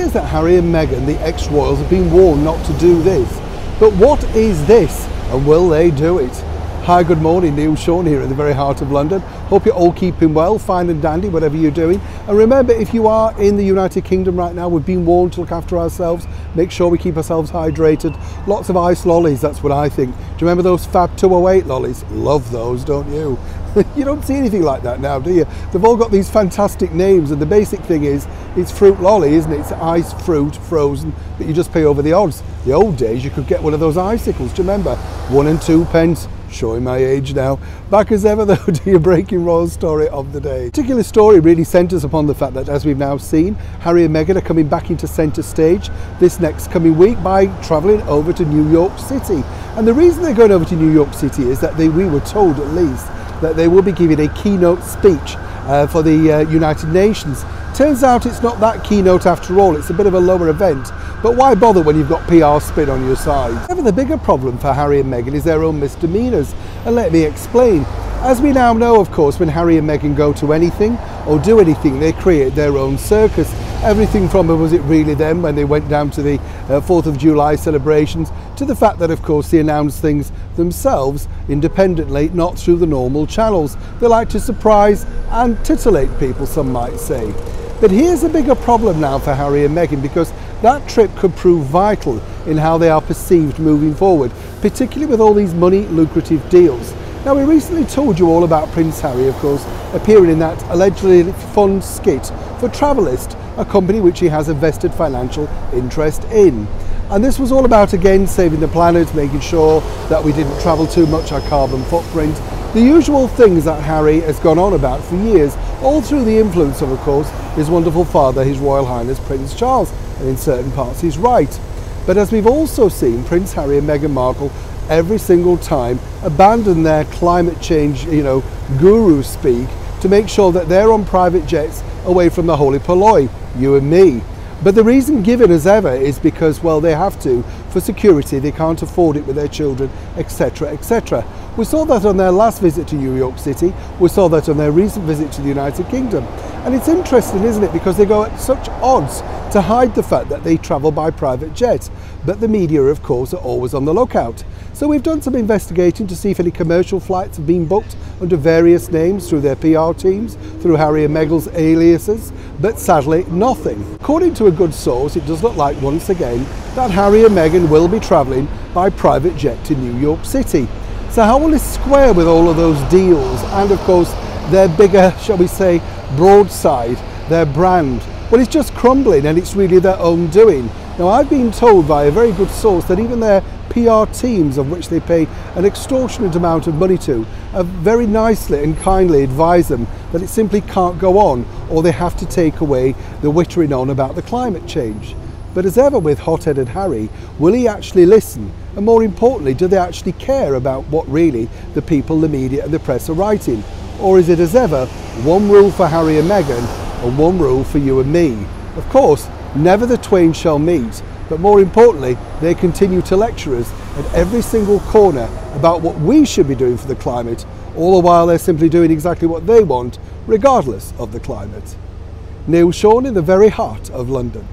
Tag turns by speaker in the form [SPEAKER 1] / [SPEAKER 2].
[SPEAKER 1] appears that Harry and Meghan, the ex-royals, have been warned not to do this. But what is this, and will they do it? Hi, good morning, Neil Sean here in the very heart of London. Hope you're all keeping well, fine and dandy, whatever you're doing. And remember, if you are in the United Kingdom right now, we've been warned to look after ourselves, make sure we keep ourselves hydrated. Lots of ice lollies, that's what I think. Do you remember those Fab 208 lollies? Love those, don't you? You don't see anything like that now, do you? They've all got these fantastic names, and the basic thing is, it's fruit lolly, isn't it? It's ice fruit, frozen, that you just pay over the odds. The old days, you could get one of those icicles, do you remember? 1 and 2 pence. Showing my age now. Back as ever though to your breaking royal story of the day. The particular story really centres upon the fact that, as we've now seen, Harry and Meghan are coming back into centre stage this next coming week by travelling over to New York City. And the reason they're going over to New York City is that we were told at least that they will be giving a keynote speech for the United Nations. Turns out it's not that keynote after all, it's a bit of a lower event, but why bother when you've got PR spin on your side? However, the bigger problem for Harry and Meghan is their own misdemeanours, and let me explain. As we now know, of course, when Harry and Meghan go to anything or do anything, they create their own circus. Everything from, was it really them when they went down to the 4th of July celebrations, to the fact that, of course, they announce things themselves independently, not through the normal channels. They like to surprise and titillate people, some might say. But here's a bigger problem now for Harry and Meghan, because that trip could prove vital in how they are perceived moving forward, particularly with all these money lucrative deals. Now, we recently told you all about Prince Harry, of course, appearing in that allegedly fun skit for Travelist, a company which he has a vested financial interest in. And this was all about, again, saving the planet, making sure that we didn't travel too much, our carbon footprint. The usual things that Harry has gone on about for years, all through the influence of course, his wonderful father, His Royal Highness Prince Charles, and in certain parts he's right. But as we've also seen, Prince Harry and Meghan Markle every single time abandon their climate change, guru speak, to make sure that they're on private jets away from the holy polloi, you and me. But the reason given as ever is because, well, they have to, for security, they can't afford it with their children, etc, etc. We saw that on their last visit to New York City, we saw that on their recent visit to the United Kingdom. And it's interesting, isn't it, because they go at such odds to hide the fact that they travel by private jet. But the media, of course, are always on the lookout. So we've done some investigating to see if any commercial flights have been booked under various names through their PR teams, through Harry and Meghan's aliases, but sadly nothing. According to a good source, it does look like once again that Harry and Meghan will be travelling by private jet to New York City. So how will this square with all of those deals and, of course, their bigger, shall we say, broadside, their brand? Well, it's just crumbling, and it's really their own doing. Now, I've been told by a very good source that even their PR teams, of which they pay an extortionate amount of money to, have very nicely and kindly advised them that it simply can't go on, or they have to take away the wittering on about the climate change. But as ever with hot-headed Harry, will he actually listen? And more importantly, do they actually care about what really the people, the media and the press are writing? Or is it as ever, one rule for Harry and Meghan and one rule for you and me? Of course, never the twain shall meet, but more importantly, they continue to lecture us at every single corner about what we should be doing for the climate, all the while they're simply doing exactly what they want, regardless of the climate. Neil Sean in the very heart of London.